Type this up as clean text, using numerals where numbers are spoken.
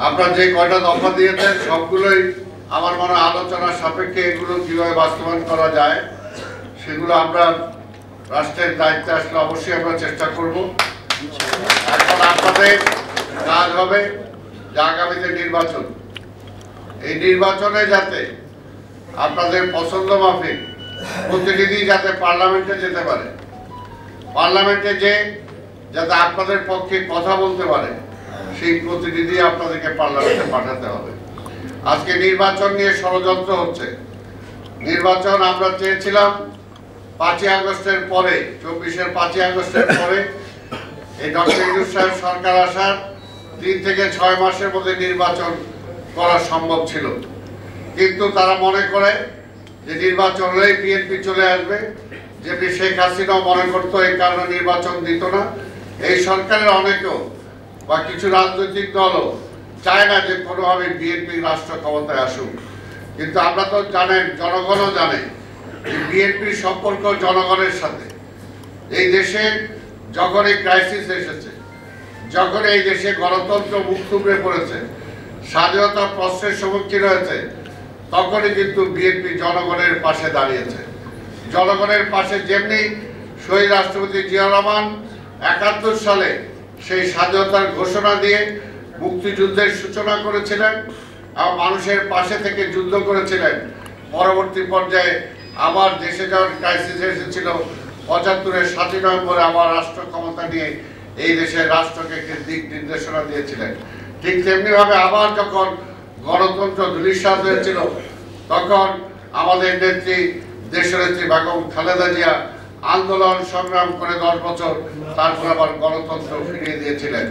আপনারা যে কয়টা দফা দিয়েছেন সবগুলোই আমার মনে হয় আলোচনার সাপেক্ষে এগুলো কিভাবে বাস্তবায়ন করা যায় সেগুলো আমরা রাষ্ট্রের দায়িত্বে আসলে অবশ্যই আমরা চেষ্টা করব। এখন আপনাদের কাজ হবে যে আগামীতে নির্বাচন, এই নির্বাচনে যাতে আপনাদের পছন্দ মাফিক প্রতিনিধি যাতে পার্লামেন্টে যেতে পারে, পার্লামেন্টে যে যাতে আপনাদের পক্ষে কথা বলতে পারে সেই প্রতিনিধি আপনাদেরকে পার্লামেন্টে পাঠাতে হবে। আজকে নির্বাচন নিয়ে ষড়যন্ত্র হচ্ছে। নির্বাচন আমরা চেয়েছিলাম 5ই আগস্টের পরে, 24-এর 5ই আগস্টের পরে এই ডক্টর ইউনূস সাহেব সরকার আসার 3 থেকে 6 মাসের মধ্যে নির্বাচন করা সম্ভব ছিল, কিন্তু তারা মনে করে যে নির্বাচন হলেই বিএনপি চলে আসবে। যেটি শেখ হাসিনাও মনে করতো, এই কারণে নির্বাচন দিত না। এই সরকারের অনেকেও বা কিছু রাজনৈতিক দলও চায় না যে কোনোভাবে বিএনপি রাষ্ট্র ক্ষমতায় আসুক। কিন্তু আমরা তো জানেন, জনগণও জানে যে বিএনপির সম্পর্ক জনগণের সাথে। এই দেশে যখন এই ক্রাইসিস এসেছে, যখন এই দেশে গণতন্ত্র মুখ থুবড়ে পড়েছে, স্বাধীনতা প্রশ্নের সম্মুখীন হয়েছে, তখনই কিন্তু বিএনপি জনগণের পাশে দাঁড়িয়েছে। জনগণের পাশে যেমনি শহীদ রাষ্ট্রপতি জিয়াউর রহমান ৭১ সালে সেই স্বাধীনতার ঘোষণা দিয়ে মুক্তিযুদ্ধের সূচনা করেছিলেন এবং মানুষের পাশে থেকে যুদ্ধ করেছিলেন, পরবর্তী পর্যায়ে আবার দেশে যখন ক্রাইসিস এসেছিল ৭৫-এর ৭ই নভেম্বরে আবার রাষ্ট্র ক্ষমতা নিয়ে এই দেশের রাষ্ট্রকে একটি দিক নির্দেশনা দিয়েছিলেন। ঠিক তেমনিভাবে আবার যখন গণতন্ত্র ধূলিসাৎ হয়েছিল, তখন আমাদের নেত্রী দেশনেত্রী বেগম খালেদা জিয়া আন্দোলন সংগ্রাম করে 10 বছর তারপর আবার গণতন্ত্র ফিরিয়ে দিয়েছিলেন।